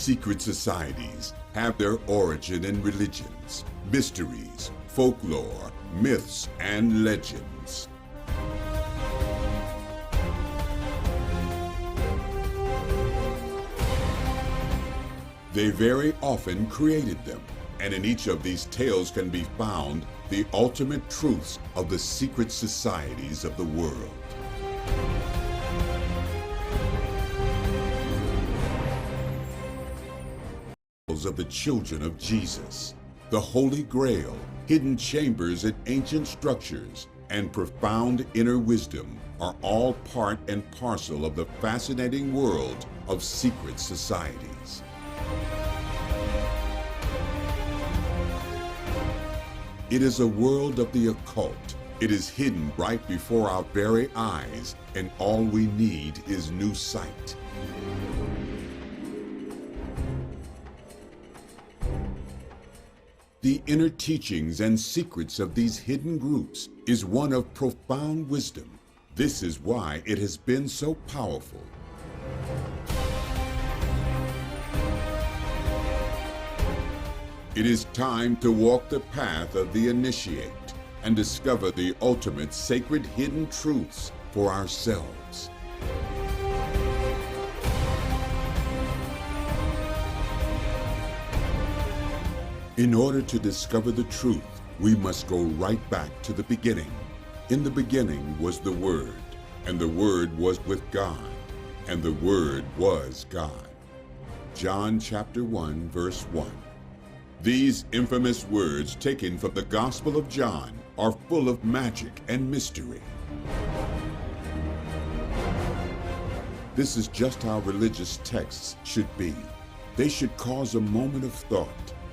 secret societies have their origin in religions, mysteries, folklore, myths, and legends. They very often created them, and in each of these tales can be found the ultimate truths of the secret societies of the world. Of the children of Jesus, the Holy Grail, hidden chambers in ancient structures, and profound inner wisdom are all part and parcel of the fascinating world of secret societies. It is a world of the occult. It is hidden right before our very eyes, and all we need is new sight. The inner teachings and secrets of these hidden groups is one of profound wisdom. This is why it has been so powerful. It is time to walk the path of the initiate and discover the ultimate sacred hidden truths for ourselves. In order to discover the truth, we must go right back to the beginning. In the beginning was the Word, and the Word was with God, and the Word was God. John chapter 1, verse 1. These infamous words taken from the Gospel of John are full of magic and mystery. This is just how religious texts should be. They should cause a moment of thought.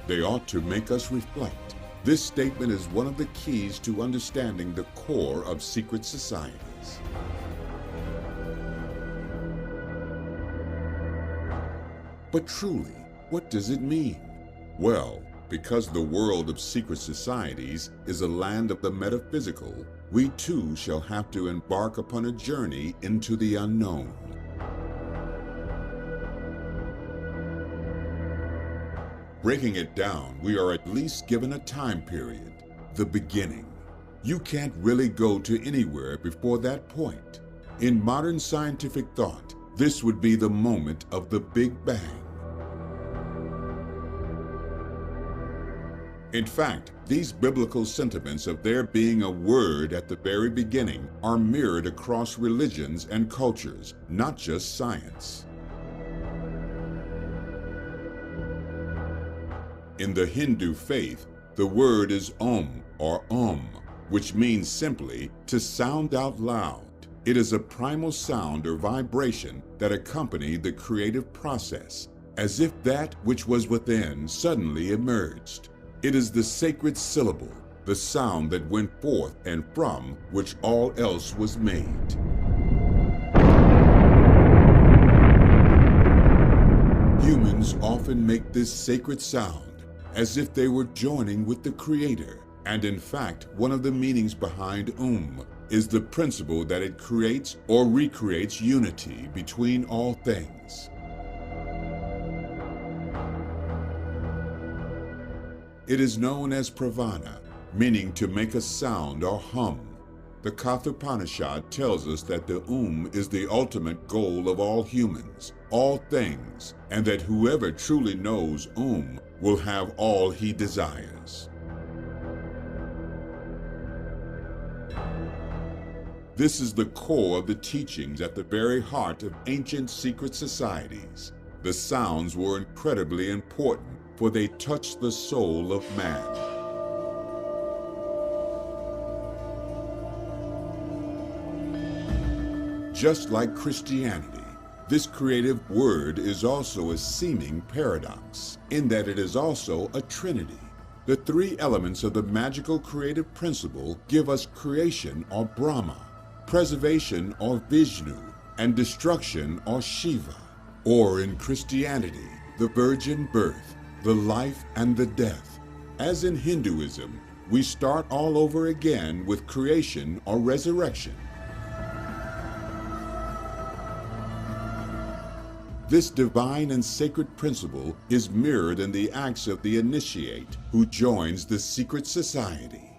They ought to make us reflect. This statement is one of the keys to understanding the core of secret societies. But truly, what does it mean? Well, because the world of secret societies is a land of the metaphysical, we too shall have to embark upon a journey into the unknown. Breaking it down, we are at least given a time period, the beginning. You can't really go to anywhere before that point. In modern scientific thought, this would be the moment of the Big Bang. In fact, these biblical sentiments of there being a word at the very beginning are mirrored across religions and cultures, not just science. In the Hindu faith, the word is Om or which means simply to sound out loud. It is a primal sound or vibration that accompanied the creative process, as if that which was within suddenly emerged. It is the sacred syllable, the sound that went forth and from which all else was made. Humans often make this sacred sound as if they were joining with the Creator. And in fact, one of the meanings behind is the principle that it creates or recreates unity between all things. It is known as pravana, meaning to make a sound or hum. The Kathopanishad tells us that the is the ultimate goal of all humans, all things, and that whoever truly knows will have all he desires. This is the core of the teachings at the very heart of ancient secret societies. The sounds were incredibly important, for they touched the soul of man. Just like Christianity, this creative word is also a seeming paradox, in that it is also a trinity. The three elements of the magical creative principle give us creation or Brahma, preservation or Vishnu, and destruction or Shiva. Or in Christianity, the virgin birth, the life and the death. As in Hinduism, we start all over again with creation or resurrection. This divine and sacred principle is mirrored in the acts of the initiate who joins the secret society.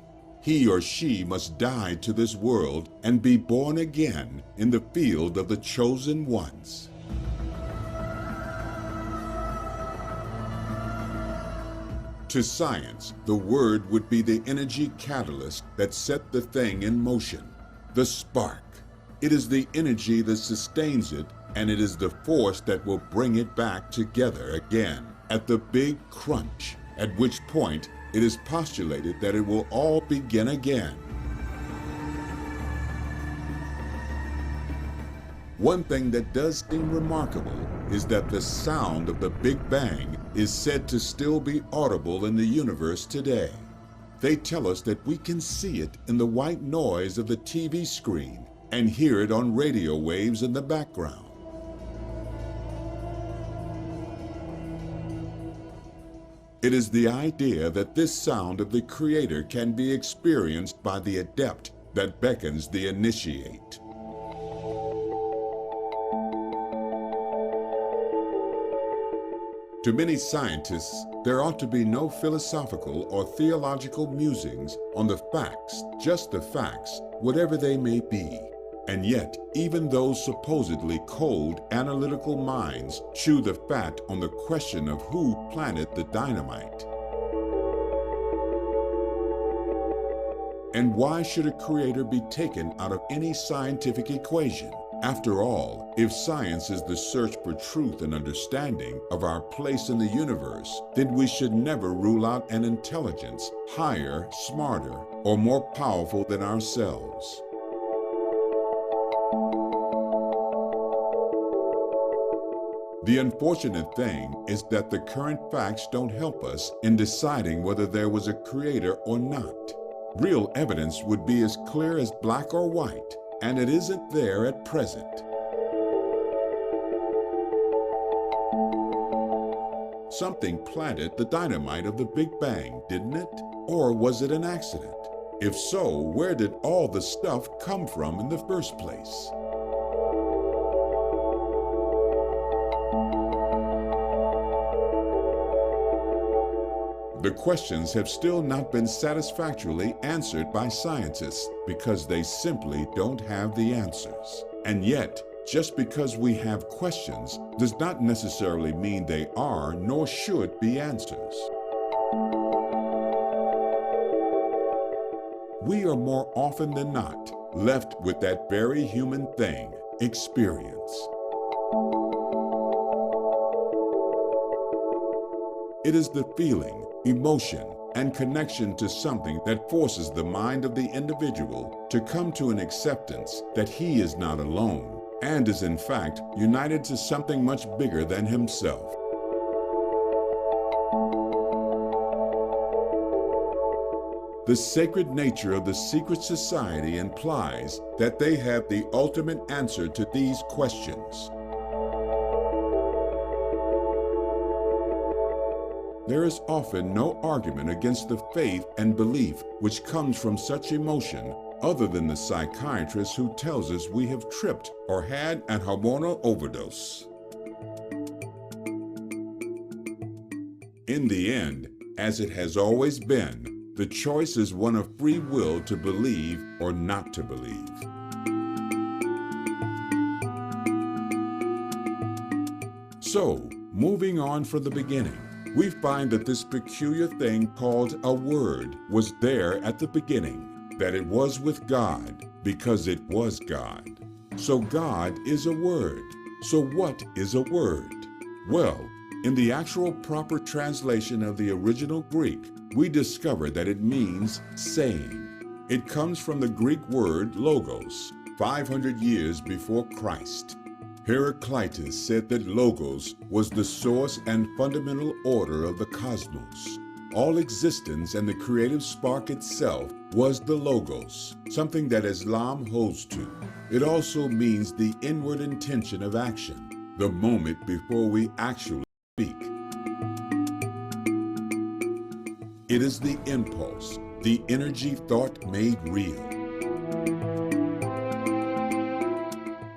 He or she must die to this world and be born again in the field of the chosen ones. To science, the word would be the energy catalyst that set the thing in motion, the spark. It is the energy that sustains it, and it is the force that will bring it back together again at the big crunch, at which point it is postulated that it will all begin again. One thing that does seem remarkable is that the sound of the Big Bang is said to still be audible in the universe today. They tell us that we can see it in the white noise of the TV screen and hear it on radio waves in the background. It is the idea that this sound of the Creator can be experienced by the adept that beckons the initiate. To many scientists, there ought to be no philosophical or theological musings on the facts, just the facts, whatever they may be. And yet, even those supposedly cold, analytical minds chew the fat on the question of who planted the dynamite. And why should a creator be taken out of any scientific equation? After all, if science is the search for truth and understanding of our place in the universe, then we should never rule out an intelligence higher, smarter, or more powerful than ourselves. The unfortunate thing is that the current facts don't help us in deciding whether there was a creator or not. Real evidence would be as clear as black or white, and it isn't there at present. Something planted the dynamite of the Big Bang, didn't it? Or was it an accident? If so, where did all the stuff come from in the first place? The questions have still not been satisfactorily answered by scientists because they simply don't have the answers. And yet, just because we have questions does not necessarily mean they are nor should be answers. We are more often than not left with that very human thing, experience. It is the feeling, emotion, and connection to something that forces the mind of the individual to come to an acceptance that he is not alone and is in fact united to something much bigger than himself. The sacred nature of the secret society implies that they have the ultimate answer to these questions. There is often no argument against the faith and belief which comes from such emotion other than the psychiatrist who tells us we have tripped or had an hormonal overdose. In the end, as it has always been, the choice is one of free will to believe or not to believe. So, moving on from the beginning, we find that this peculiar thing called a word was there at the beginning, that it was with God because it was God. So God is a word. So what is a word? Well, in the actual proper translation of the original Greek, we discover that it means saying. It comes from the Greek word logos, 500 years before Christ. Heraclitus said that logos was the source and fundamental order of the cosmos. All existence and the creative spark itself was the logos, something that Islam holds to. It also means the inward intention of action, the moment before we actually speak. It is the impulse, the energy thought made real.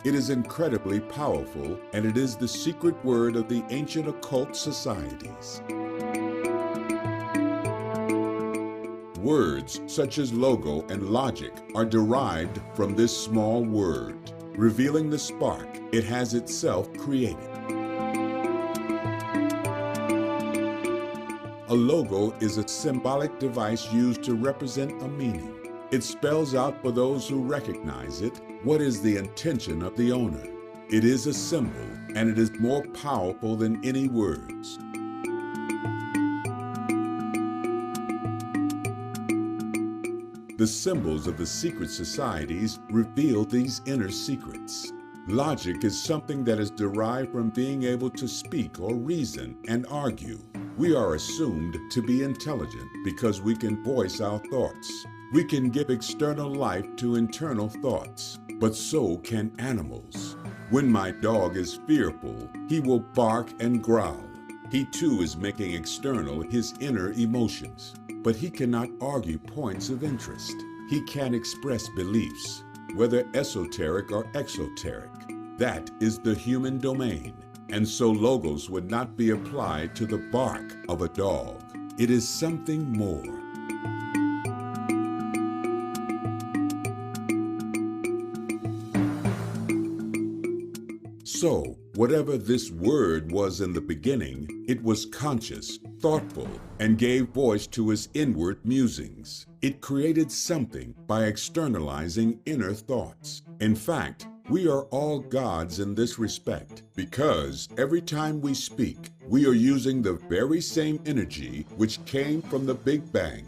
It is incredibly powerful, and it is the secret word of the ancient occult societies. Words such as logo and logic are derived from this small word, revealing the spark it has itself created. A logo is a symbolic device used to represent a meaning. It spells out for those who recognize it what is the intention of the owner. It is a symbol, and it is more powerful than any words. The symbols of the secret societies reveal these inner secrets. Logic is something that is derived from being able to speak or reason and argue. We are assumed to be intelligent because we can voice our thoughts. We can give external life to internal thoughts, but so can animals. When my dog is fearful, he will bark and growl. He too is making external his inner emotions, but he cannot argue points of interest. He can express beliefs, whether esoteric or exoteric. That is the human domain, and so logos would not be applied to the bark of a dog. It is something more. So, whatever this word was in the beginning, it was conscious, thoughtful, and gave voice to his inward musings. It created something by externalizing inner thoughts. In fact, we are all gods in this respect, because every time we speak, we are using the very same energy which came from the Big Bang.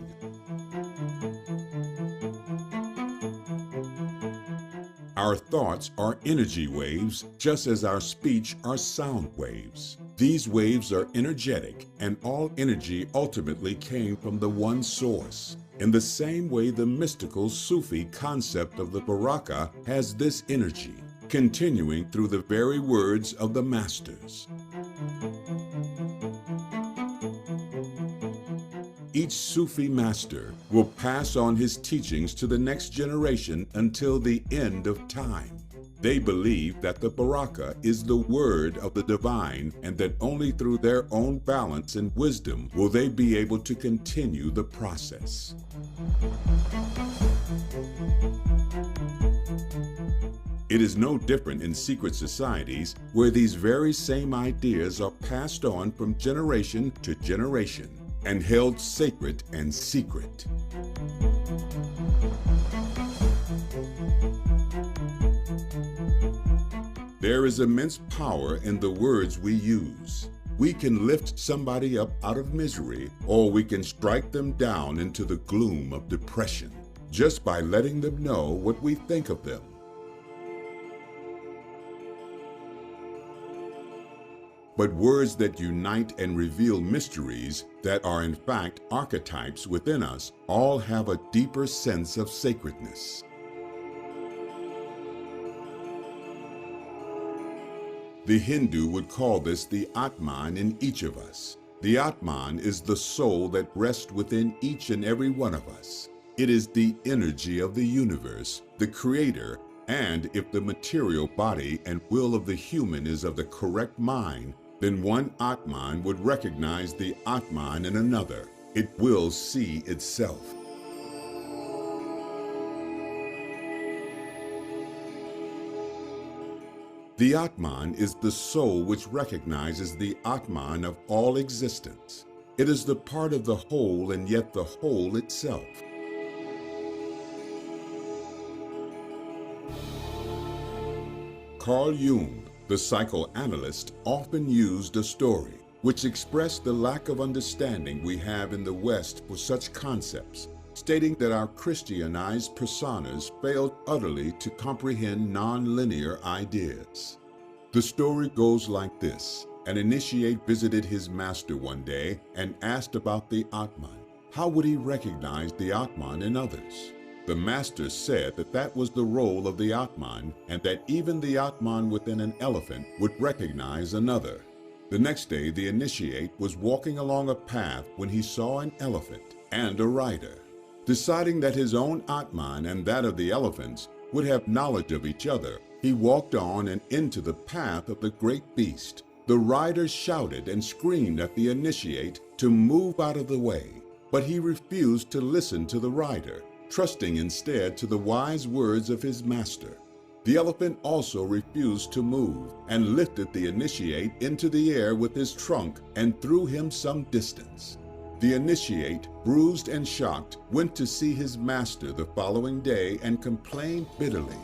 Our thoughts are energy waves, just as our speech are sound waves. These waves are energetic, and all energy ultimately came from the one source. In the same way, the mystical Sufi concept of the Baraka has this energy, continuing through the very words of the masters. Each Sufi master will pass on his teachings to the next generation until the end of time. They believe that the Baraka is the word of the divine, and that only through their own balance and wisdom will they be able to continue the process. It is no different in secret societies, where these very same ideas are passed on from generation to generation and held sacred and secret. There is immense power in the words we use. We can lift somebody up out of misery, or we can strike them down into the gloom of depression, just by letting them know what we think of them. But words that unite and reveal mysteries that are in fact archetypes within us all have a deeper sense of sacredness. The Hindu would call this the Atman in each of us. The Atman is the soul that rests within each and every one of us. It is the energy of the universe, the creator, and if the material body and will of the human is of the correct mind, then one Atman would recognize the Atman in another. It will see itself. The Atman is the soul which recognizes the Atman of all existence. It is the part of the whole and yet the whole itself. Carl Jung, the psychoanalyst, often used a story which expressed the lack of understanding we have in the West for such concepts, stating that our Christianized personas failed utterly to comprehend non-linear ideas. The story goes like this. An initiate visited his master one day and asked about the Atman. How would he recognize the Atman in others? The master said that that was the role of the Atman, and that even the Atman within an elephant would recognize another. The next day, the initiate was walking along a path when he saw an elephant and a rider. Deciding that his own Atman and that of the elephants would have knowledge of each other, He walked on and into the path of the great beast. The rider shouted and screamed at the initiate to move out of the way, but he refused to listen to the rider, trusting instead to the wise words of his master. The elephant also refused to move and lifted the initiate into the air with his trunk and threw him some distance. The initiate, bruised and shocked, went to see his master the following day and complained bitterly.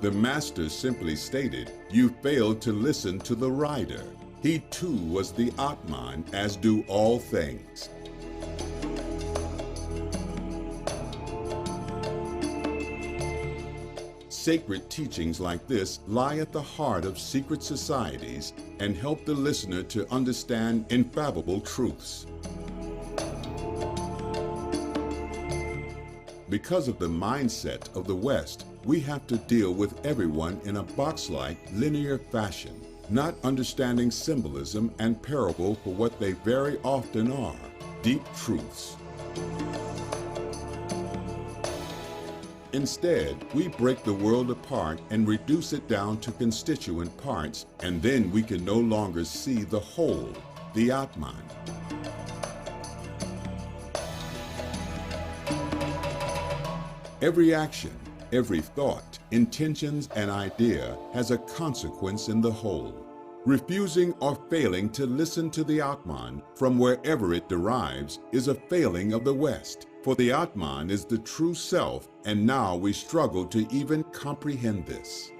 The master simply stated, "You failed to listen to the rider. He too was the Atman, as do all things." Sacred teachings like this lie at the heart of secret societies and help the listener to understand infallible truths. Because of the mindset of the West, we have to deal with everyone in a box-like, linear fashion, not understanding symbolism and parable for what they very often are, deep truths. Instead, we break the world apart and reduce it down to constituent parts, and then we can no longer see the whole, the Atman. Every action, every thought, intentions, and idea has a consequence in the whole. Refusing or failing to listen to the Atman from wherever it derives is a failing of the West, for the Atman is the true self, and now we struggle to even comprehend this.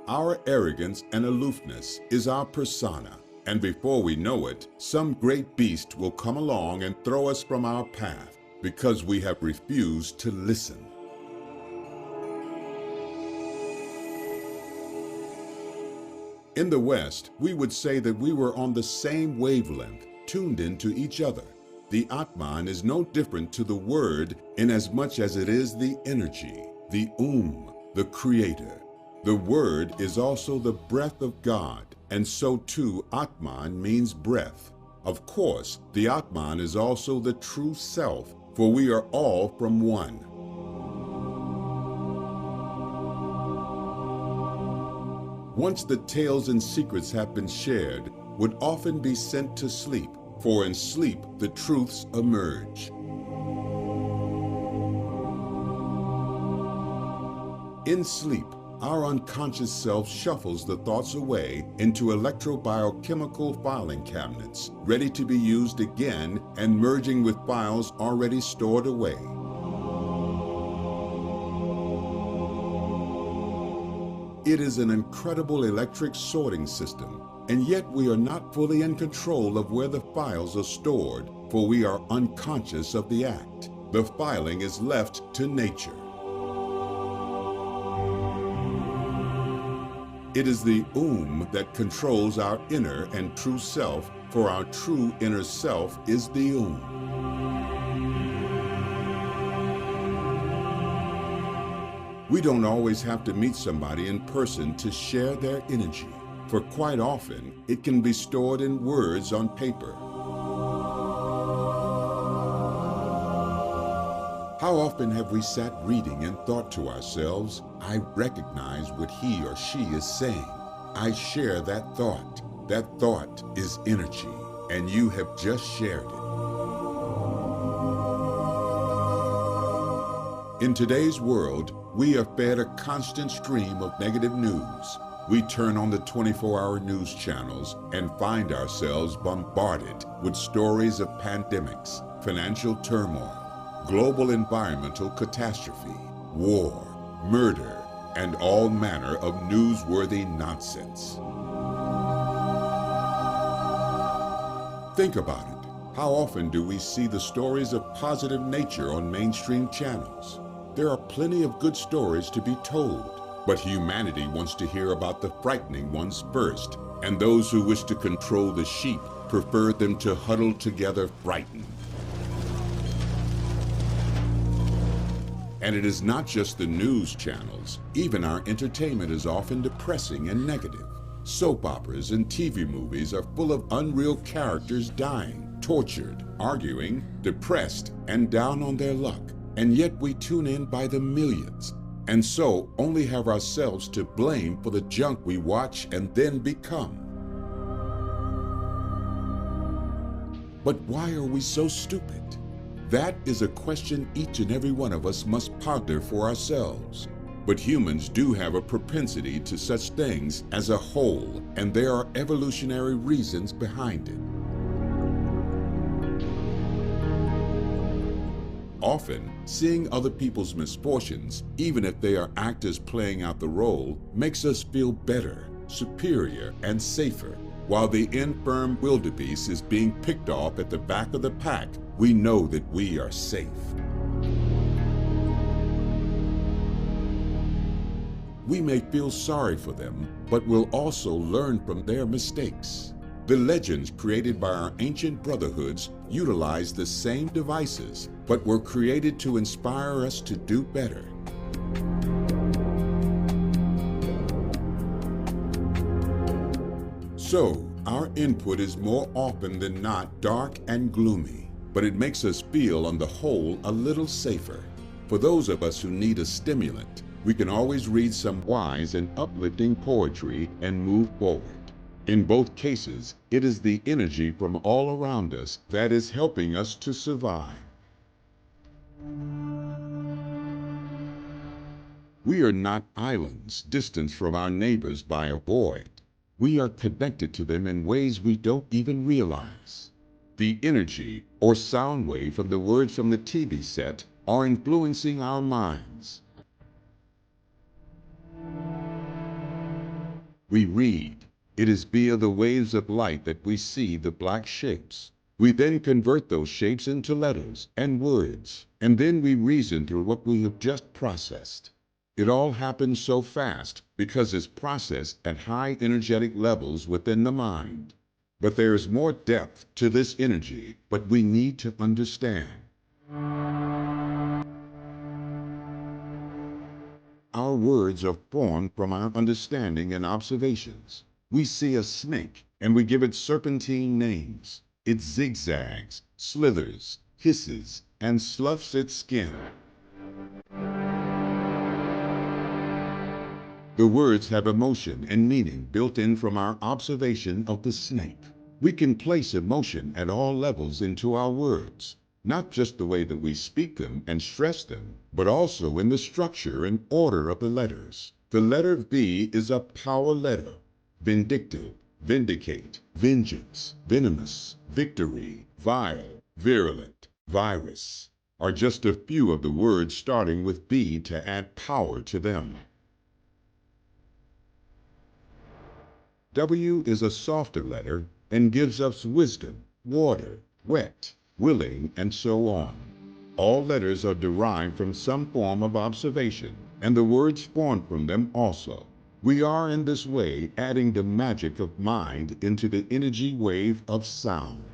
Our arrogance and aloofness is our persona, and before we know it, some great beast will come along and throw us from our path because we have refused to listen. In the West, we would say that we were on the same wavelength, tuned into each other. The Atman is no different to the word in as much as it is the energy, the the creator. The word is also the breath of God, and so too Atman means breath. Of course, the Atman is also the true self, for we are all from one. Once the tales and secrets have been shared, would often be sent to sleep, for in sleep the truths emerge. In sleep, our unconscious self shuffles the thoughts away into electrobiochemical filing cabinets, ready to be used again and merging with files already stored away. It is an incredible electric sorting system, and yet we are not fully in control of where the files are stored, for we are unconscious of the act. The filing is left to nature. It is the that controls our inner and true self, for our true inner self is the We don't always have to meet somebody in person to share their energy, for quite often it can be stored in words on paper. How often have we sat reading and thought to ourselves, I recognize what he or she is saying. I share that thought. That thought is energy, and you have just shared it. In today's world, we are fed a constant stream of negative news. We turn on the 24-hour news channels and find ourselves bombarded with stories of pandemics, financial turmoil, global environmental catastrophe, war, murder, and all manner of newsworthy nonsense. Think about it. How often do we see the stories of positive nature on mainstream channels? There are plenty of good stories to be told, but humanity wants to hear about the frightening ones first, and those who wish to control the sheep prefer them to huddle together frightened. And it is not just the news channels. Even our entertainment is often depressing and negative. Soap operas and TV movies are full of unreal characters dying, tortured, arguing, depressed, and down on their luck. and yet we tune in by the millions, and so only have ourselves to blame for the junk we watch and then become. But why are we so stupid? That is a question each and every one of us must ponder for ourselves. But humans do have a propensity to such things as a whole, and there are evolutionary reasons behind it. Often, seeing other people's misfortunes, even if they are actors playing out the role, makes us feel better, superior, and safer. While the infirm wildebeest is being picked off at the back of the pack, we know that we are safe. We may feel sorry for them, but we'll also learn from their mistakes. The legends created by our ancient brotherhoods utilize the same devices, but were created to inspire us to do better. So, our input is more often than not dark and gloomy, but it makes us feel on the whole a little safer. For those of us who need a stimulant, we can always read some wise and uplifting poetry and move forward. In both cases, it is the energy from all around us that is helping us to survive. We are not islands distanced from our neighbors by a void. We are connected to them in ways we don't even realize. The energy or sound wave from the words from the TV set are influencing our minds. We read. It is via the waves of light that we see the black shapes. We then convert those shapes into letters and words, and then we reason through what we have just processed. It all happens so fast because it's processed at high energetic levels within the mind. But there is more depth to this energy, but we need to understand. Our words are formed from our understanding and observations. We see a snake, and we give it serpentine names. It zigzags, slithers, hisses, and sloughs its skin. The words have emotion and meaning built in from our observation of the snake. We can place emotion at all levels into our words, not just the way that we speak them and stress them, but also in the structure and order of the letters. The letter V is a power letter. Vindictive, vindicate, vengeance, venomous, victory, vile, virulent, virus are just a few of the words starting with V to add power to them. W is a softer letter and gives us wisdom, water, wet, willing, and so on. All letters are derived from some form of observation, and the words formed from them also. We are in this way adding the magic of mind into the energy wave of sound.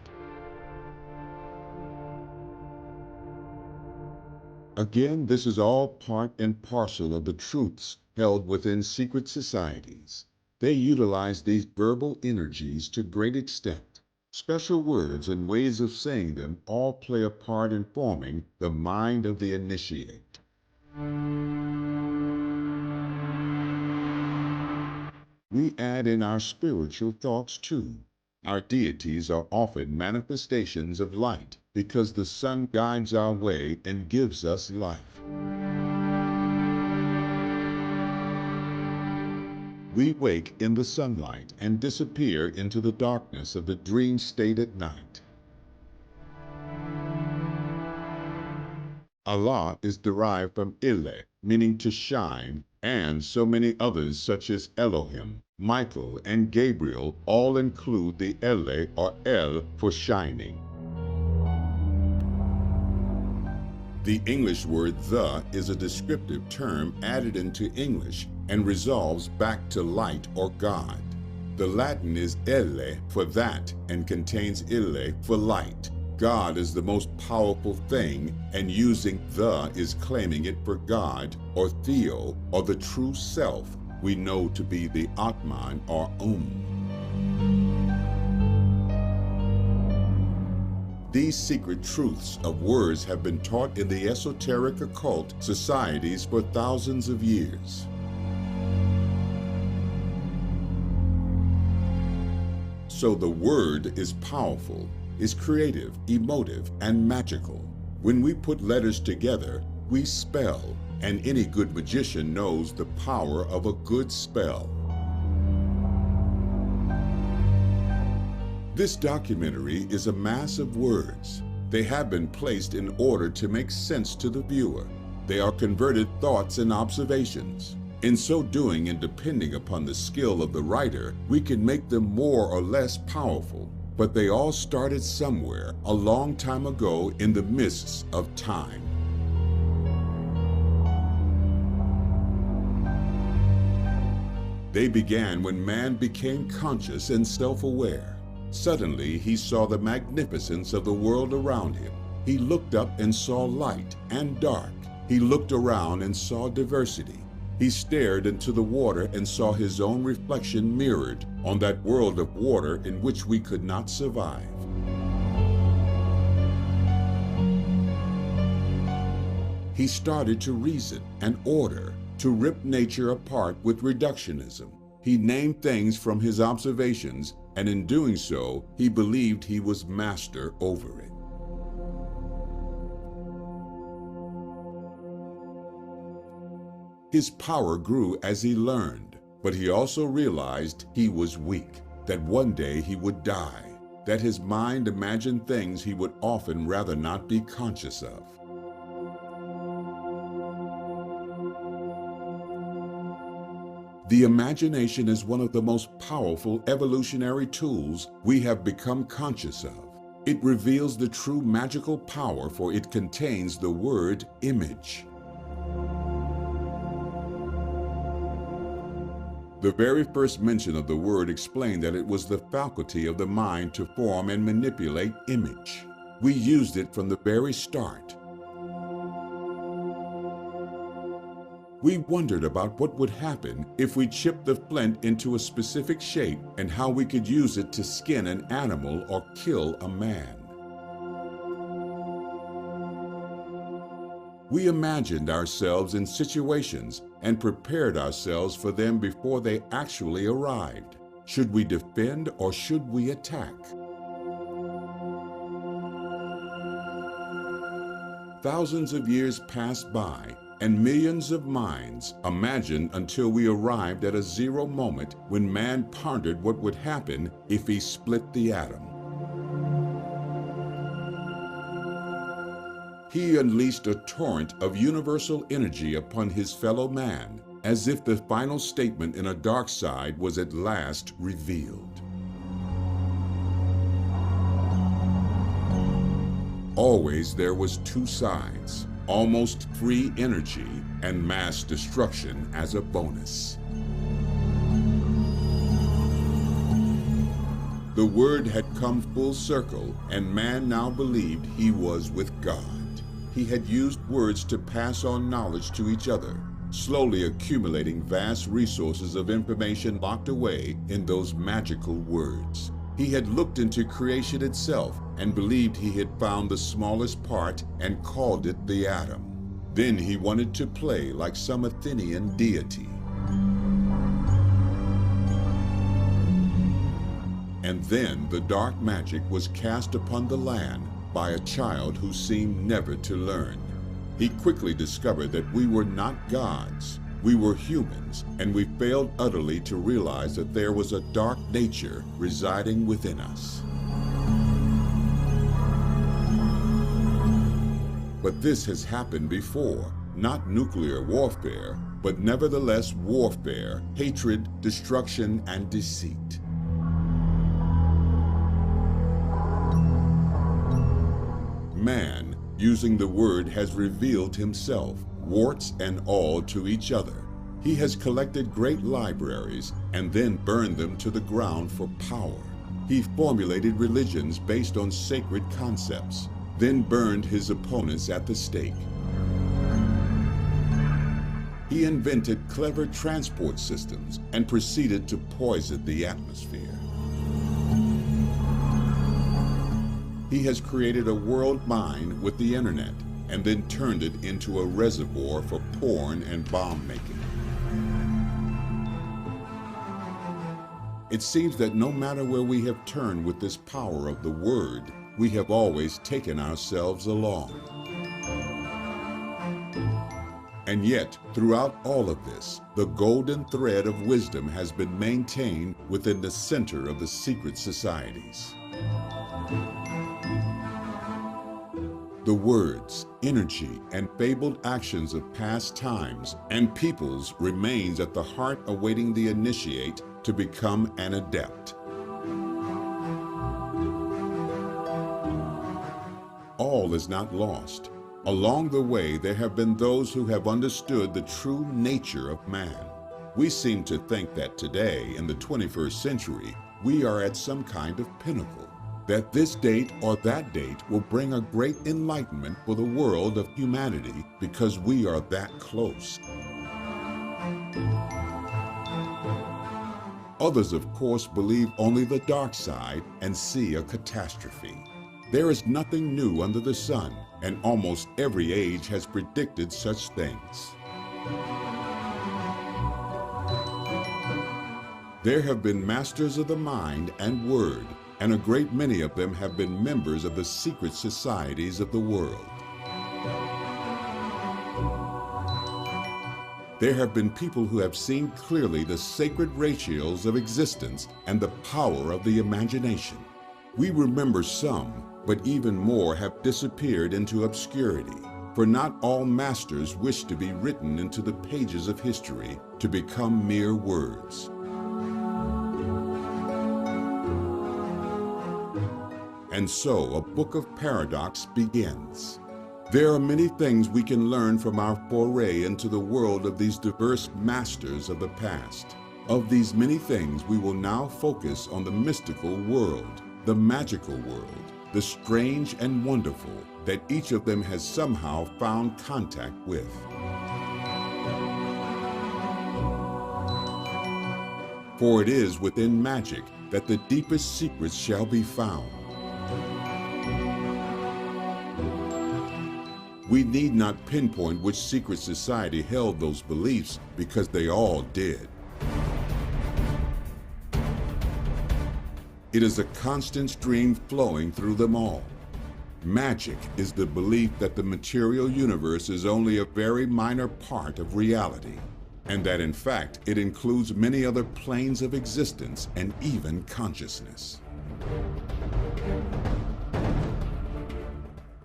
Again, this is all part and parcel of the truths held within secret societies. They utilize these verbal energies to great extent. Special words and ways of saying them all play a part in forming the mind of the initiate. We add in our spiritual thoughts too. Our deities are often manifestations of light because the sun guides our way and gives us life. We wake in the sunlight and disappear into the darkness of the dream state at night. Allah is derived from Ile, meaning to shine, and so many others such as Elohim, Michael, and Gabriel all include the Ele or El for shining. The English word the is a descriptive term added into English and resolves back to light or God. The Latin is Elle for that and contains Ille for light. God is the most powerful thing, and using the is claiming it for God or Theo or the true self we know to be the Atman or These secret truths of words have been taught in the esoteric occult societies for thousands of years. So the word is powerful, is creative, emotive, and magical. When we put letters together, we spell, and any good magician knows the power of a good spell. This documentary is a mass of words. They have been placed in order to make sense to the viewer. They are converted thoughts and observations. In so doing, and depending upon the skill of the writer, we can make them more or less powerful. But they all started somewhere a long time ago in the mists of time. They began when man became conscious and self-aware. Suddenly, he saw the magnificence of the world around him. He looked up and saw light and dark. He looked around and saw diversity. He stared into the water and saw his own reflection mirrored on that world of water in which we could not survive. He started to reason and order, to rip nature apart with reductionism. He named things from his observations, and in doing so, he believed he was master over it. His power grew as he learned, but he also realized he was weak, that one day he would die, that his mind imagined things he would often rather not be conscious of. The imagination is one of the most powerful evolutionary tools we have become conscious of. It reveals the true magical power, for it contains the word image. The very first mention of the word explained that it was the faculty of the mind to form and manipulate image. We used it from the very start. We wondered about what would happen if we chipped the flint into a specific shape and how we could use it to skin an animal or kill a man. We imagined ourselves in situations and prepared ourselves for them before they actually arrived. Should we defend or should we attack? Thousands of years passed by, and millions of minds imagined until we arrived at a zero moment when man pondered what would happen if he split the atom. He unleashed a torrent of universal energy upon his fellow man, as if the final statement in a dark side was at last revealed. Always there was two sides, almost free energy and mass destruction as a bonus. The word had come full circle, and man now believed he was with God. He had used words to pass on knowledge to each other, slowly accumulating vast resources of information locked away in those magical words. He had looked into creation itself and believed he had found the smallest part and called it the atom. Then he wanted to play like some Athenian deity. And then the dark magic was cast upon the land by a child who seemed never to learn. He quickly discovered that we were not gods. We were humans, and we failed utterly to realize that there was a dark nature residing within us. But this has happened before, not nuclear warfare, but nevertheless warfare, hatred, destruction, and deceit. Man, using the word, has revealed himself, warts and all, to each other. He has collected great libraries and then burned them to the ground for power. He formulated religions based on sacred concepts, then burned his opponents at the stake. He invented clever transport systems and proceeded to poison the atmosphere. He has created a world mind with the internet and then turned it into a reservoir for porn and bomb making. It seems that no matter where we have turned with this power of the word, we have always taken ourselves along. And yet, throughout all of this, the golden thread of wisdom has been maintained within the center of the secret societies. The words, energy, and fabled actions of past times and peoples remains at the heart awaiting the initiate to become an adept. All is not lost. Along the way, there have been those who have understood the true nature of man. We seem to think that today, in the 21st century, we are at some kind of pinnacle, that this date or that date will bring a great enlightenment for the world of humanity because we are that close. Others, of course, believe only the dark side and see a catastrophe. There is nothing new under the sun, and almost every age has predicted such things. There have been masters of the mind and word, and a great many of them have been members of the secret societies of the world. There have been people who have seen clearly the sacred ratios of existence and the power of the imagination. We remember some, but even more have disappeared into obscurity, for not all masters wish to be written into the pages of history to become mere words. And so a book of paradox begins. There are many things we can learn from our foray into the world of these diverse masters of the past. Of these many things, we will now focus on the mystical world, the magical world, the strange and wonderful that each of them has somehow found contact with. For it is within magic that the deepest secrets shall be found. We need not pinpoint which secret society held those beliefs because they all did. It is a constant stream flowing through them all. Magic is the belief that the material universe is only a very minor part of reality, and that in fact it includes many other planes of existence and even consciousness.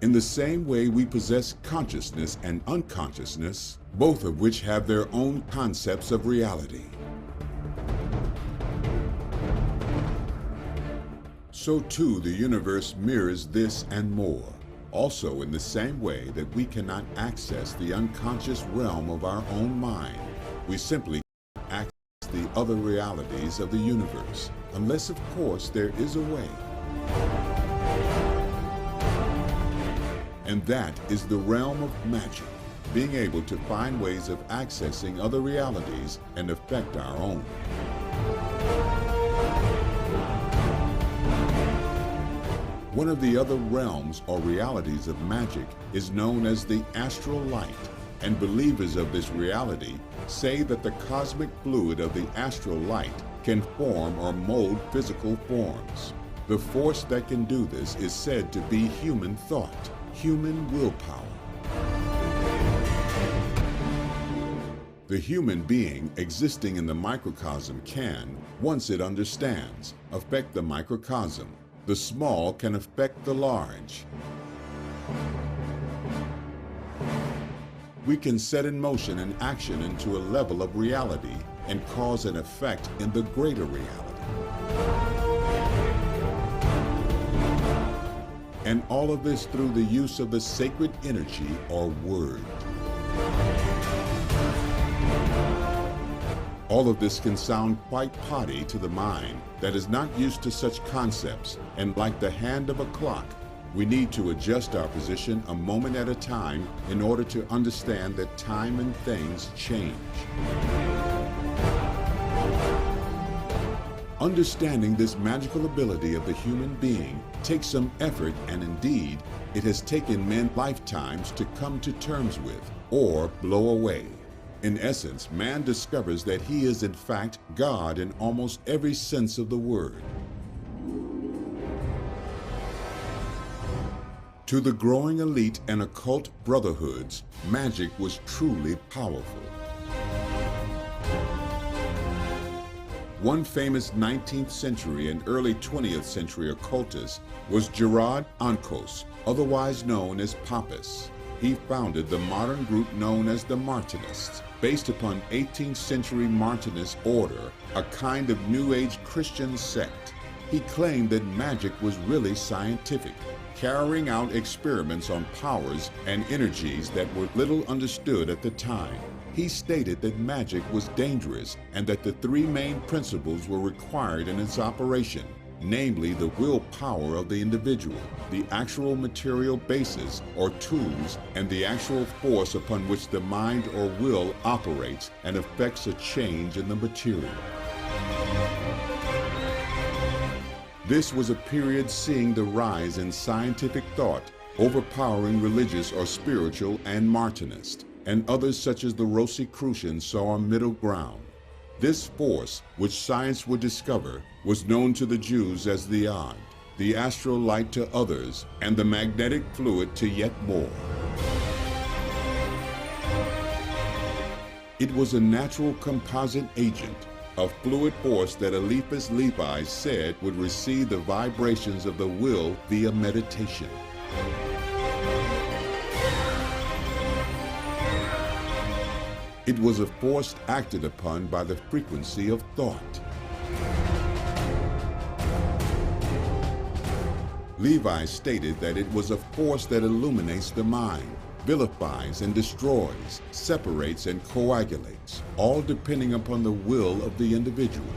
In the same way we possess consciousness and unconsciousness, both of which have their own concepts of reality. So too the universe mirrors this and more, also in the same way that we cannot access the unconscious realm of our own mind. We simply access the other realities of the universe, unless of course there is a way. And that is the realm of magic, being able to find ways of accessing other realities and affect our own. One of the other realms or realities of magic is known as the astral light, and believers of this reality say that the cosmic fluid of the astral light can form or mold physical forms. The force that can do this is said to be human thought, human willpower. The human being existing in the microcosm can, once it understands, affect the microcosm. The small can affect the large. We can set in motion an action into a level of reality and cause an effect in the greater reality. And all of this through the use of the sacred energy or word. All of this can sound quite potty to the mind that is not used to such concepts, and like the hand of a clock, we need to adjust our position a moment at a time in order to understand that time and things change. Understanding this magical ability of the human being takes some effort, and indeed, it has taken men lifetimes to come to terms with or blow away. In essence, man discovers that he is in fact God in almost every sense of the word. To the growing elite and occult brotherhoods, magic was truly powerful. One famous 19th century and early 20th century occultist was Gerard Oncos, otherwise known as Pappus. He founded the modern group known as the Martinists, based upon 18th century Martinist order, a kind of New Age Christian sect. He claimed that magic was really scientific, carrying out experiments on powers and energies that were little understood at the time. He stated that magic was dangerous and that the three main principles were required in its operation, namely the willpower of the individual, the actual material basis or tools, and the actual force upon which the mind or will operates and affects a change in the material. This was a period seeing the rise in scientific thought, overpowering religious or spiritual and Martinist, and others such as the Rosicrucians saw a middle ground. This force, which science would discover, was known to the Jews as the Od, the astral light to others, and the magnetic fluid to yet more. It was a natural composite agent, a fluid force that Eliphas Levi said would receive the vibrations of the will via meditation. It was a force acted upon by the frequency of thought. Levi stated that it was a force that illuminates the mind, vilifies and destroys, separates and coagulates, all depending upon the will of the individual.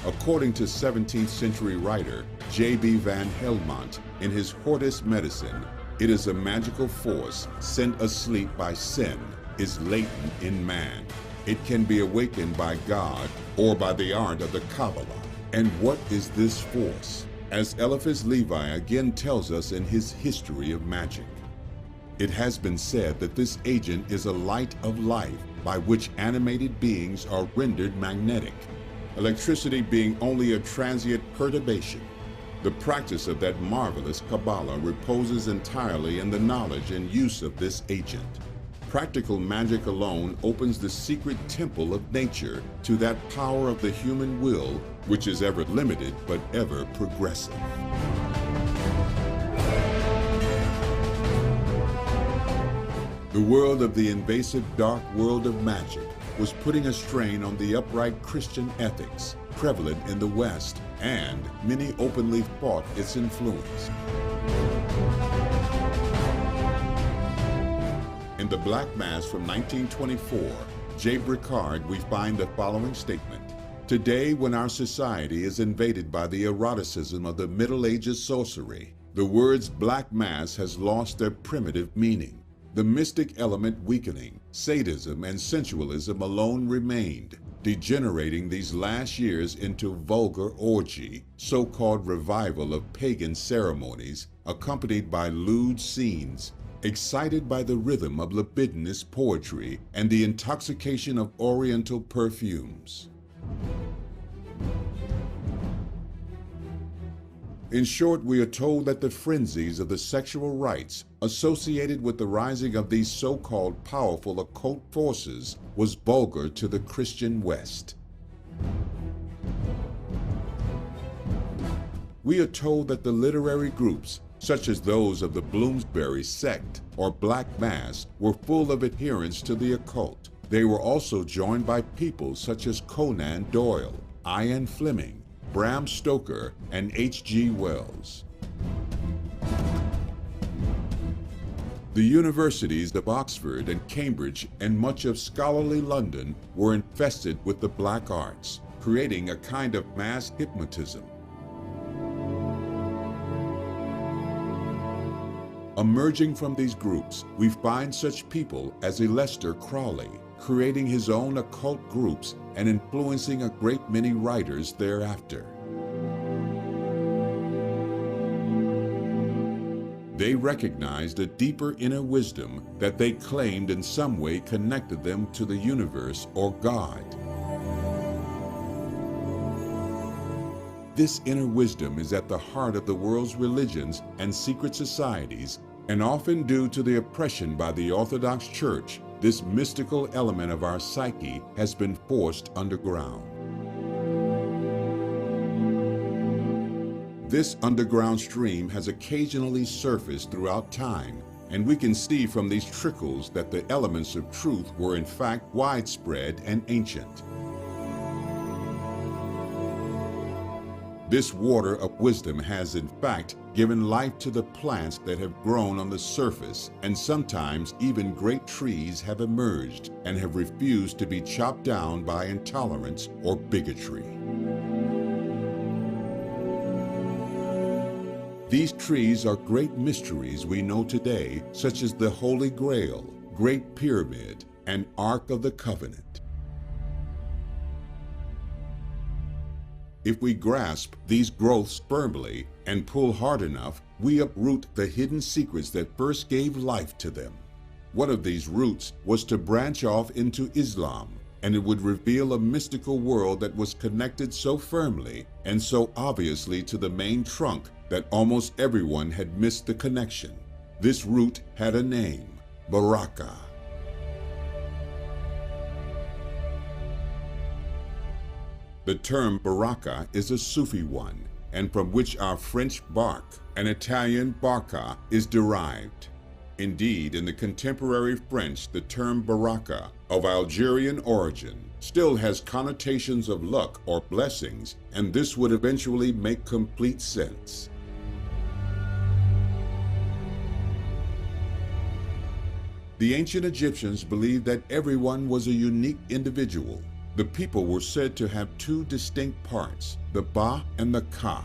According to 17th century writer J.B. van Helmont in his Hortus Medicine, it is a magical force sent asleep by sin, is latent in man. It can be awakened by God or by the art of the Kabbalah. And what is this force? As Eliphas Levi again tells us in his History of Magic, it has been said that this agent is a light of life by which animated beings are rendered magnetic, electricity being only a transient perturbation. The practice of that marvelous Kabbalah reposes entirely in the knowledge and use of this agent. Practical magic alone opens the secret temple of nature to that power of the human will, which is ever limited but ever progressive. The world of the invasive dark world of magic was putting a strain on the upright Christian ethics prevalent in the West, and many openly fought its influence. In The Black Mass from 1924, J. Bricard, we find the following statement. Today, when our society is invaded by the eroticism of the Middle Ages sorcery, the words Black Mass has lost their primitive meaning. The mystic element weakening, sadism and sensualism alone remained, degenerating these last years into vulgar orgy, so-called revival of pagan ceremonies, accompanied by lewd scenes, excited by the rhythm of libidinous poetry and the intoxication of oriental perfumes. In short, we are told that the frenzies of the sexual rites associated with the rising of these so-called powerful occult forces was vulgar to the Christian West. We are told that the literary groups, such as those of the Bloomsbury sect or Black Mass, were full of adherents to the occult. They were also joined by people such as Conan Doyle, Ian Fleming, Bram Stoker, and H.G. Wells. The universities of Oxford and Cambridge and much of scholarly London were infested with the black arts, creating a kind of mass hypnotism. Emerging from these groups, we find such people as Aleister Crowley, creating his own occult groups and influencing a great many writers thereafter. They recognized a deeper inner wisdom that they claimed in some way connected them to the universe or God. This inner wisdom is at the heart of the world's religions and secret societies, and often due to the oppression by the Orthodox Church, this mystical element of our psyche has been forced underground. This underground stream has occasionally surfaced throughout time, and we can see from these trickles that the elements of truth were in fact widespread and ancient. This water of wisdom has in fact given life to the plants that have grown on the surface, and sometimes even great trees have emerged and have refused to be chopped down by intolerance or bigotry. These trees are great mysteries we know today, such as the Holy Grail, Great Pyramid, and Ark of the Covenant. If we grasp these growths firmly and pull hard enough, we uproot the hidden secrets that first gave life to them. One of these roots was to branch off into Islam, and it would reveal a mystical world that was connected so firmly and so obviously to the main trunk that almost everyone had missed the connection. This root had a name, Baraka. The term Baraka is a Sufi one, and from which our French bark and Italian barca is derived. Indeed, in the contemporary French, the term Baraka, of Algerian origin, still has connotations of luck or blessings, and this would eventually make complete sense. The ancient Egyptians believed that everyone was a unique individual. The people were said to have two distinct parts, the Ba and the Ka.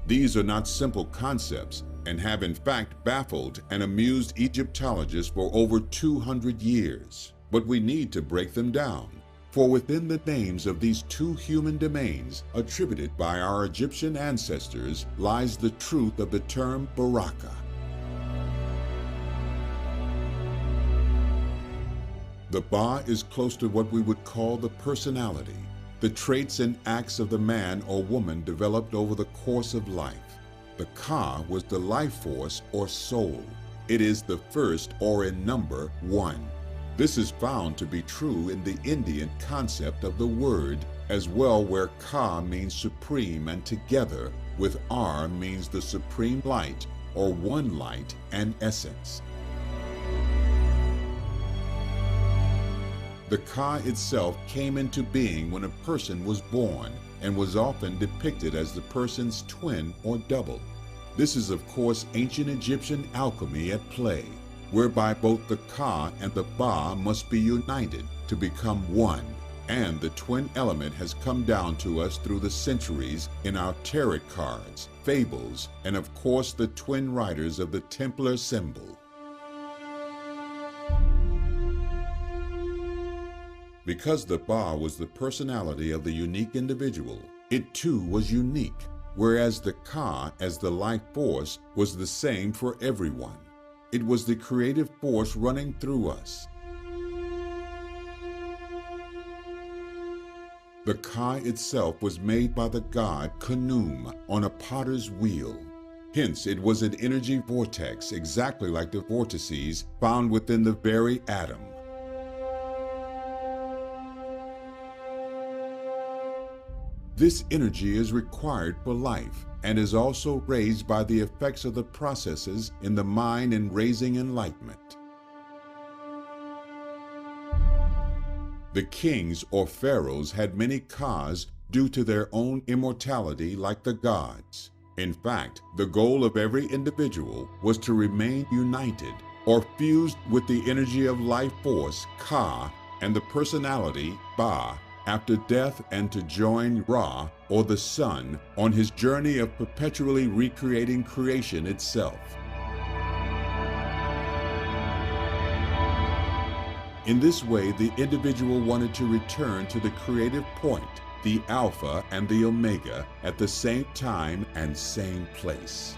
These are not simple concepts and have in fact baffled and amused Egyptologists for over 200 years. But we need to break them down, for within the names of these two human domains attributed by our Egyptian ancestors lies the truth of the term Baraka. The Ba is close to what we would call the personality, the traits and acts of the man or woman developed over the course of life. The Ka was the life force or soul. It is the first, or in number, one. This is found to be true in the Indian concept of the word as well, where Ka means supreme and together, with R means the supreme light or one light and essence. The Ka itself came into being when a person was born and was often depicted as the person's twin or double. This is of course ancient Egyptian alchemy at play, whereby both the Ka and the Ba must be united to become one, and the twin element has come down to us through the centuries in our tarot cards, fables, and of course the twin riders of the Templar symbol. Because the Ba was the personality of the unique individual, it too was unique, whereas the Ka, as the life force, was the same for everyone. It was the creative force running through us. The Ka itself was made by the god Khnum on a potter's wheel. Hence, it was an energy vortex exactly like the vortices found within the very atom. This energy is required for life and is also raised by the effects of the processes in the mind in raising enlightenment. The kings or pharaohs had many Kas due to their own immortality like the gods. In fact, the goal of every individual was to remain united or fused with the energy of life force, Ka, and the personality, Ba, after death, and to join Ra, or the sun, on his journey of perpetually recreating creation itself. In this way, the individual wanted to return to the creative point, the Alpha and the Omega, at the same time and same place.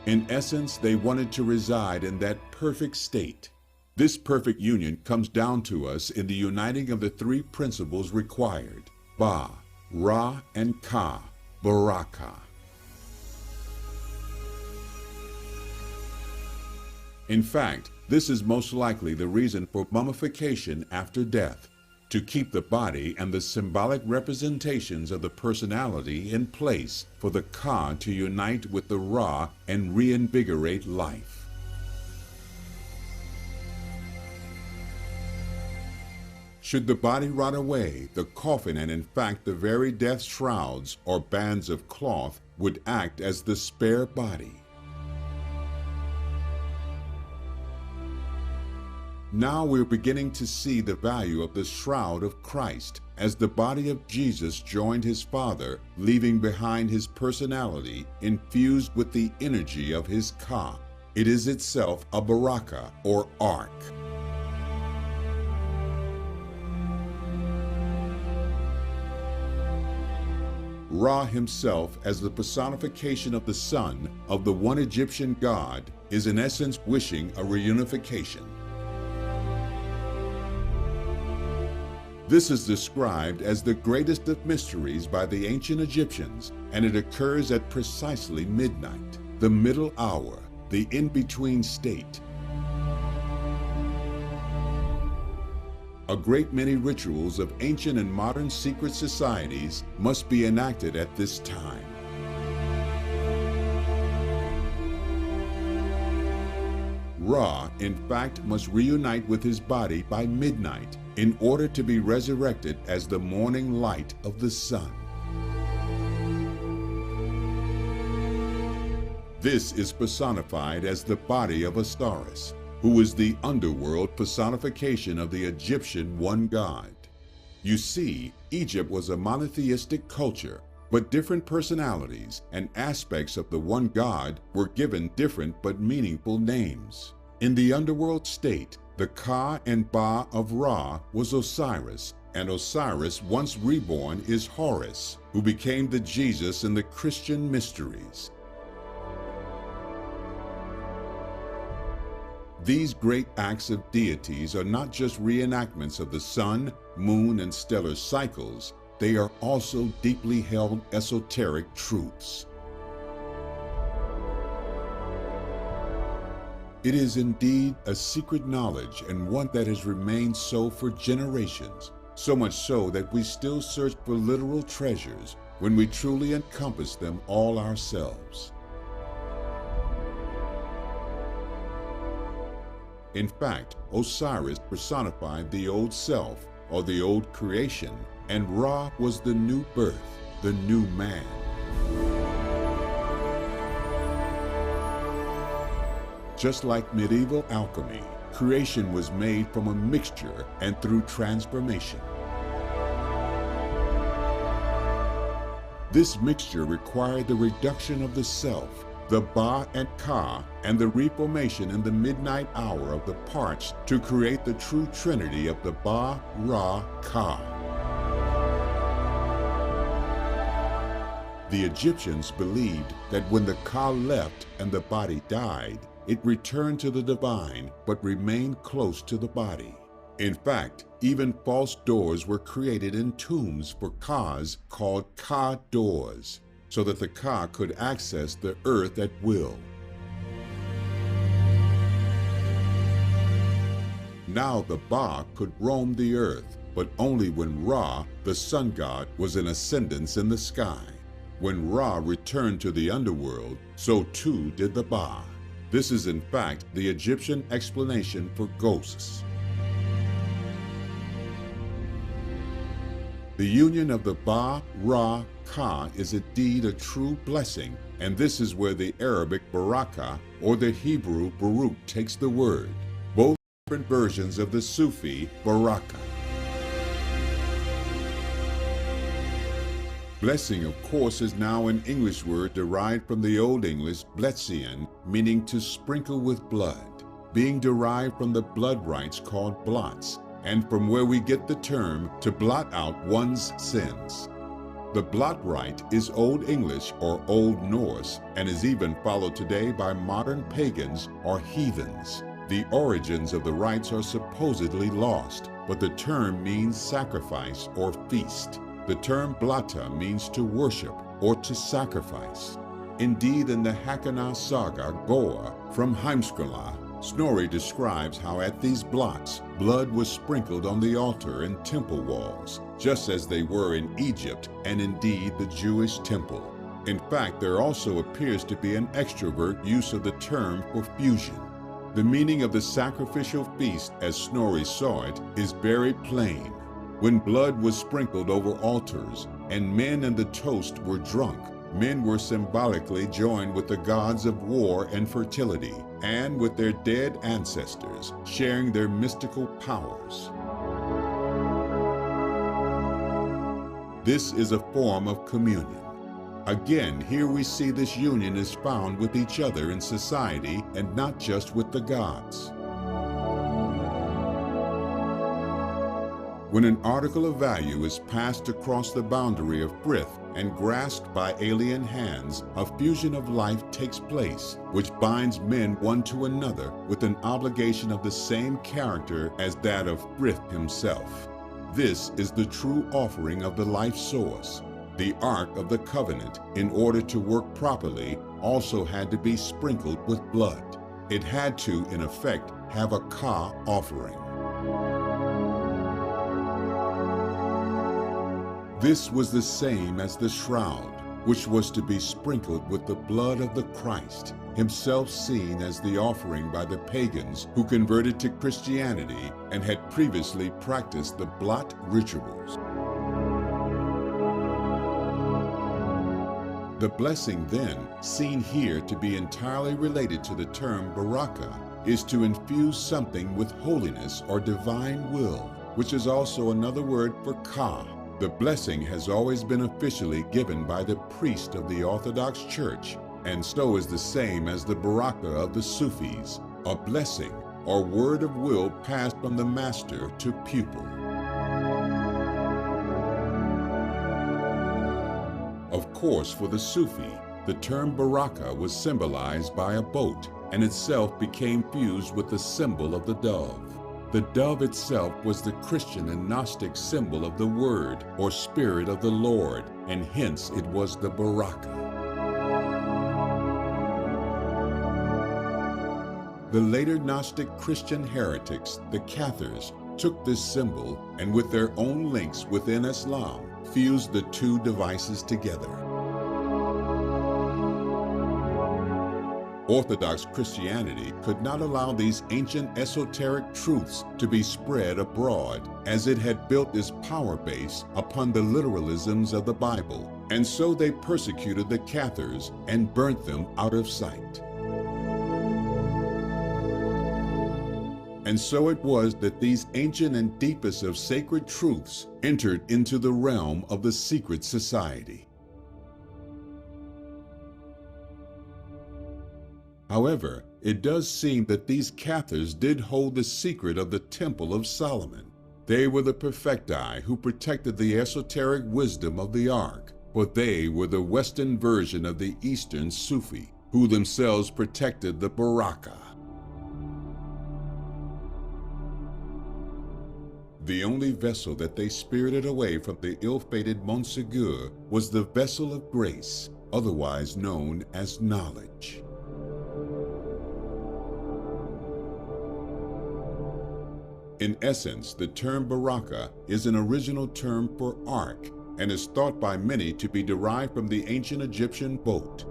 In essence, they wanted to reside in that perfect state. This perfect union comes down to us in the uniting of the three principles required: Ba, Ra, and Ka, Baraka. In fact, this is most likely the reason for mummification after death, to keep the body and the symbolic representations of the personality in place for the Ka to unite with the Ra and reinvigorate life. Should the body rot away, the coffin and in fact the very death shrouds or bands of cloth would act as the spare body. Now we're beginning to see the value of the shroud of Christ as the body of Jesus joined his Father, leaving behind his personality infused with the energy of his Ka. It is itself a Baraka or ark. Ra himself, as the personification of the son of the one Egyptian god, is in essence wishing a reunification. This is described as the greatest of mysteries by the ancient Egyptians, and it occurs at precisely midnight, the middle hour, the in-between state. A great many rituals of ancient and modern secret societies must be enacted at this time. Ra, in fact, must reunite with his body by midnight in order to be resurrected as the morning light of the sun. This is personified as the body of Osiris, who is the underworld personification of the Egyptian one god. You see, Egypt was a monotheistic culture, but different personalities and aspects of the one god were given different but meaningful names. In the underworld state, the Ka and Ba of Ra was Osiris, and Osiris, once reborn, is Horus, who became the Jesus in the Christian mysteries. These great acts of deities are not just reenactments of the sun, moon, and stellar cycles, they are also deeply held esoteric truths. It is indeed a secret knowledge, and one that has remained so for generations, so much so that we still search for literal treasures when we truly encompass them all ourselves. In fact, Osiris personified the old self, or the old creation, and Ra was the new birth, the new man. Just like medieval alchemy, creation was made from a mixture and through transformation. This mixture required the reduction of the self, the Ba and Ka, and the reformation in the midnight hour of the parts to create the true trinity of the Ba, Ra, Ka. The Egyptians believed that when the Ka left and the body died, it returned to the divine but remained close to the body. In fact, even false doors were created in tombs for Kas called Ka doors, so that the Ka could access the earth at will. Now the Ba could roam the earth, but only when Ra, the sun god, was in ascendance in the sky. When Ra returned to the underworld, so too did the Ba. This is in fact the Egyptian explanation for ghosts. The union of the Ba, Ra, Ka is indeed a true blessing, and this is where the Arabic Baraka or the Hebrew Baruch takes the word, both different versions of the Sufi Baraka. Blessing, of course, is now an English word derived from the Old English bletzian, meaning to sprinkle with blood. being derived from the blood rites called blots, and from where we get the term to blot out one's sins. The blot rite is Old English or Old Norse and is even followed today by modern pagans or heathens. The origins of the rites are supposedly lost, but the term means sacrifice or feast. The term blata means to worship or to sacrifice. Indeed, in the Hakana saga Goa from Heimskringla, Snorri describes how at these blots, blood was sprinkled on the altar and temple walls, just as they were in Egypt and indeed the Jewish temple. In fact, there also appears to be an extrovert use of the term for fusion. The meaning of the sacrificial feast, as Snorri saw it, is very plain. When blood was sprinkled over altars and men and the toast were drunk, men were symbolically joined with the gods of war and fertility, and with their dead ancestors, sharing their mystical powers. This is a form of communion. Again, here we see this union is found with each other in society and not just with the gods. When an article of value is passed across the boundary of frith and grasped by alien hands, a fusion of life takes place, which binds men one to another with an obligation of the same character as that of frith himself. This is the true offering of the life source. The Ark of the Covenant, in order to work properly, also had to be sprinkled with blood. It had to, in effect, have a ka offering. This was the same as the shroud, which was to be sprinkled with the blood of the Christ, himself seen as the offering by the pagans who converted to Christianity and had previously practiced the blot rituals. The blessing then, seen here to be entirely related to the term Baraka, is to infuse something with holiness or divine will, which is also another word for ka. The blessing has always been officially given by the priest of the Orthodox Church, and so is the same as the Baraka of the Sufis, a blessing or word of will passed from the master to pupil. Of course, for the Sufi, the term Baraka was symbolized by a boat, and itself became fused with the symbol of the dove. The dove itself was the Christian and Gnostic symbol of the Word or Spirit of the Lord, and hence it was the Baraka. The later Gnostic Christian heretics, the Cathars, took this symbol and with their own links within Islam, fused the two devices together. Orthodox Christianity could not allow these ancient esoteric truths to be spread abroad, as it had built its power base upon the literalisms of the Bible, and so they persecuted the Cathars and burnt them out of sight. And so it was that these ancient and deepest of sacred truths entered into the realm of the secret society. However, it does seem that these Cathars did hold the secret of the Temple of Solomon. They were the perfecti who protected the esoteric wisdom of the Ark, for they were the Western version of the Eastern Sufi, who themselves protected the Baraka. The only vessel that they spirited away from the ill-fated Montségur was the vessel of grace, otherwise known as knowledge. In essence, the term Baraka is an original term for ark and is thought by many to be derived from the ancient Egyptian boat.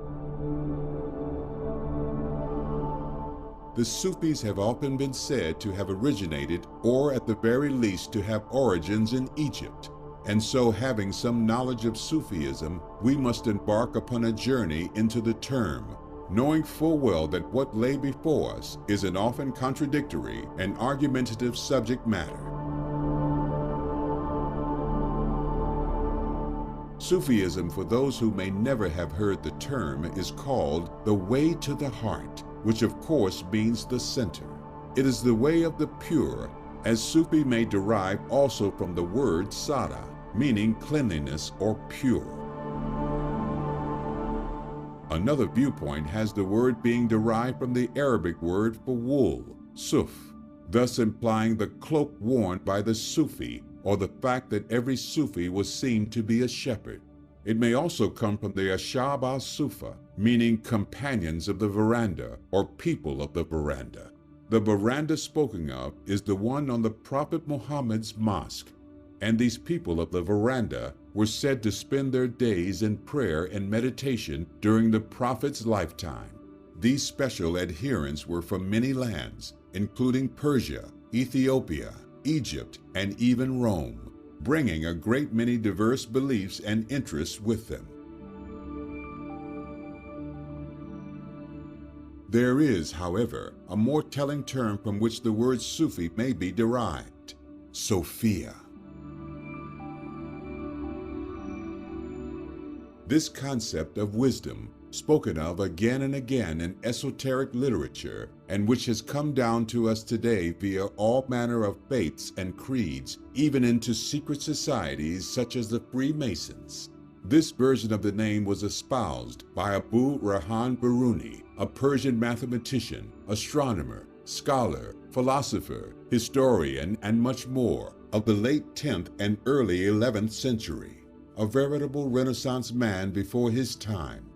The Sufis have often been said to have originated, or at the very least to have origins in Egypt, and so having some knowledge of Sufism, we must embark upon a journey into the term, knowing full well that what lay before us is an often contradictory and argumentative subject matter. Sufism, for those who may never have heard the term, is called the way to the heart, which of course means the center. It is the way of the pure, as Sufi may derive also from the word sada, meaning cleanliness or pure. Another viewpoint has the word being derived from the Arabic word for wool, suf, thus implying the cloak worn by the Sufi, or the fact that every Sufi was seen to be a shepherd. It may also come from the Ashab al-Sufa, meaning companions of the veranda or people of the veranda. The veranda spoken of is the one on the Prophet Muhammad's mosque, and these people of the veranda were said to spend their days in prayer and meditation during the Prophet's lifetime. These special adherents were from many lands, including Persia, Ethiopia, Egypt, and even Rome, bringing a great many diverse beliefs and interests with them. There is, however, a more telling term from which the word Sufi may be derived: Sophia. This concept of wisdom, spoken of again and again in esoteric literature, and which has come down to us today via all manner of faiths and creeds, even into secret societies such as the Freemasons. This version of the name was espoused by Abu Rahan Biruni, a Persian mathematician, astronomer, scholar, philosopher, historian, and much more, of the late 10th and early 11th century, a veritable Renaissance man before his time.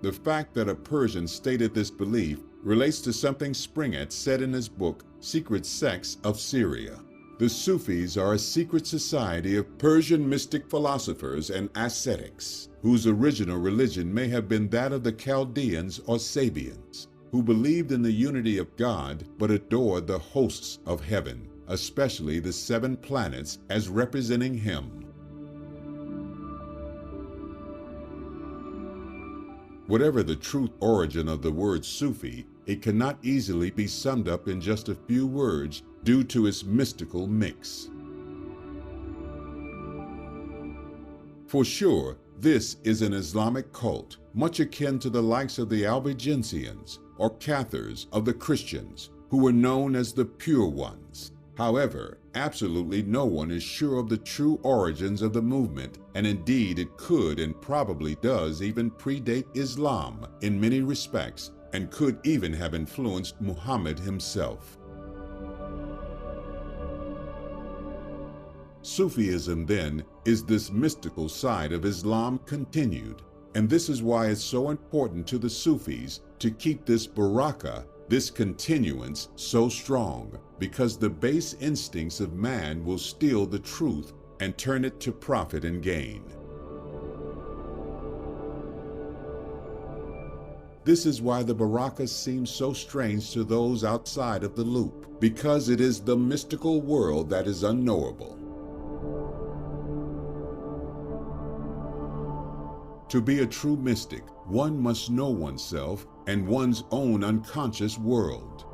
The fact that a Persian stated this belief relates to something Springett said in his book, Secret Sects of Syria. The Sufis are a secret society of Persian mystic philosophers and ascetics, whose original religion may have been that of the Chaldeans or Sabians, who believed in the unity of God but adored the hosts of heaven, especially the 7 planets, as representing Him. Whatever the true origin of the word Sufi, it cannot easily be summed up in just a few words due to its mystical mix. For sure, this is an Islamic cult, much akin to the likes of the Albigensians or Cathars of the Christians, who were known as the Pure Ones. However, absolutely no one is sure of the true origins of the movement, and indeed it could and probably does even predate Islam in many respects, and could even have influenced Muhammad himself. Sufism, then, is this mystical side of Islam continued, and this is why it's so important to the Sufis to keep this Baraka, this continuance, so strong, because the base instincts of man will steal the truth and turn it to profit and gain. This is why the Baraka seems so strange to those outside of the loop, because it is the mystical world that is unknowable. To be a true mystic, one must know oneself and one's own unconscious world.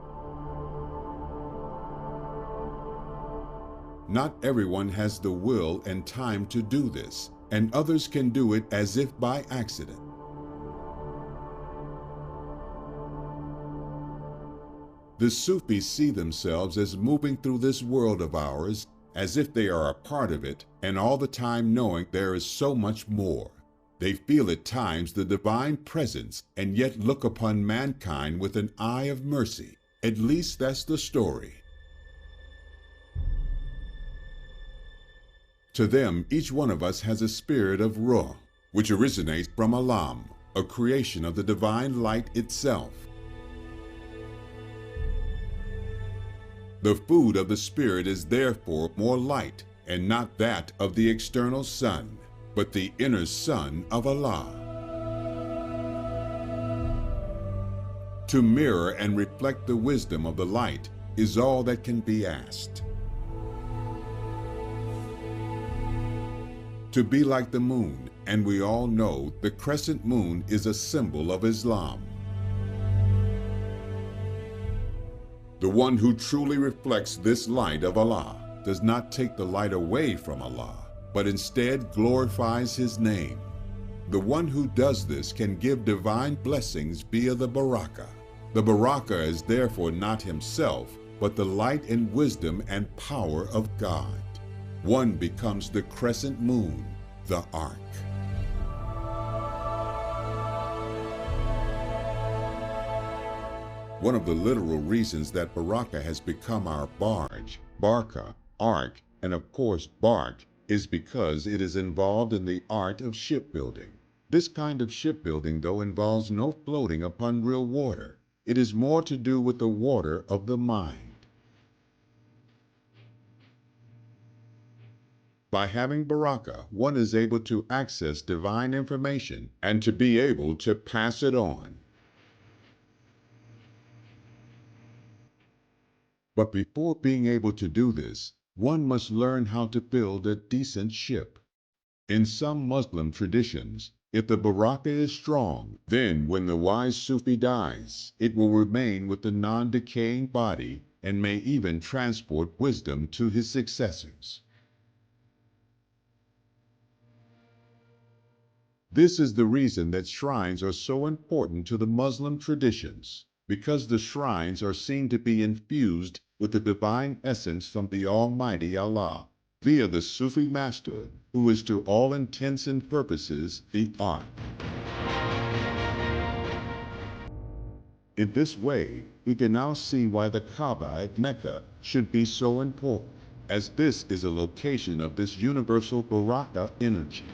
Not everyone has the will and time to do this, and others can do it as if by accident. The Sufis see themselves as moving through this world of ours as if they are a part of it, and all the time knowing there is so much more. They feel at times the divine presence and yet look upon mankind with an eye of mercy. At least that's the story. To them, each one of us has a spirit of Ruh, which originates from Alam, a creation of the divine light itself. The food of the spirit is therefore more light, and not that of the external sun, but the inner sun of Allah. To mirror and reflect the wisdom of the light is all that can be asked. To be like the moon, and we all know the crescent moon is a symbol of Islam. The one who truly reflects this light of Allah does not take the light away from Allah, but instead glorifies His name. The one who does this can give divine blessings via the Baraka. The Baraka is therefore not himself, but the light and wisdom and power of God. One becomes the crescent moon, the ark. One of the literal reasons that Baraka has become our barge, Baraka, ark, and of course bark, is because it is involved in the art of shipbuilding. This kind of shipbuilding, though, involves no floating upon real water. It is more to do with the water of the mind. By having Baraka, one is able to access divine information and to be able to pass it on. But before being able to do this, one must learn how to build a decent ship. In some Muslim traditions, if the Baraka is strong, then when the wise Sufi dies, it will remain with the non-decaying body and may even transport wisdom to his successors. This is the reason that shrines are so important to the Muslim traditions, because the shrines are seen to be infused with the divine essence from the Almighty Allah, via the Sufi master, who is to all intents and purposes the art. In this way, we can now see why the Kaaba at Mecca should be so important, as this is a location of this universal Baraka energy.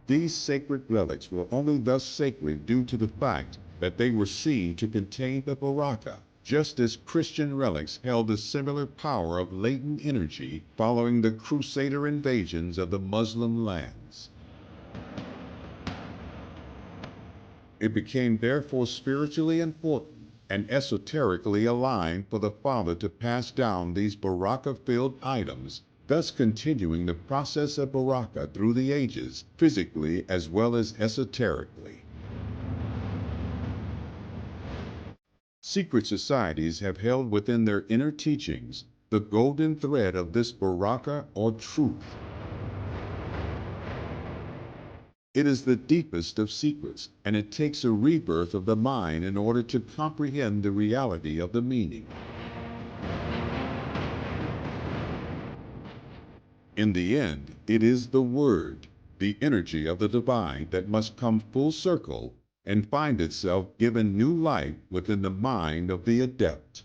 These sacred relics were only thus sacred due to the fact that they were seen to contain the Baraka, just as Christian relics held a similar power of latent energy following the Crusader invasions of the Muslim lands. It became therefore spiritually important and esoterically aligned for the Father to pass down these Baraka-filled items, thus continuing the process of Baraka through the ages, physically as well as esoterically. Secret societies have held within their inner teachings the golden thread of this Baraka or truth. It is the deepest of secrets, and it takes a rebirth of the mind in order to comprehend the reality of the meaning. In the end, it is the Word, the energy of the divine, that must come full circle and find itself given new life within the mind of the adept.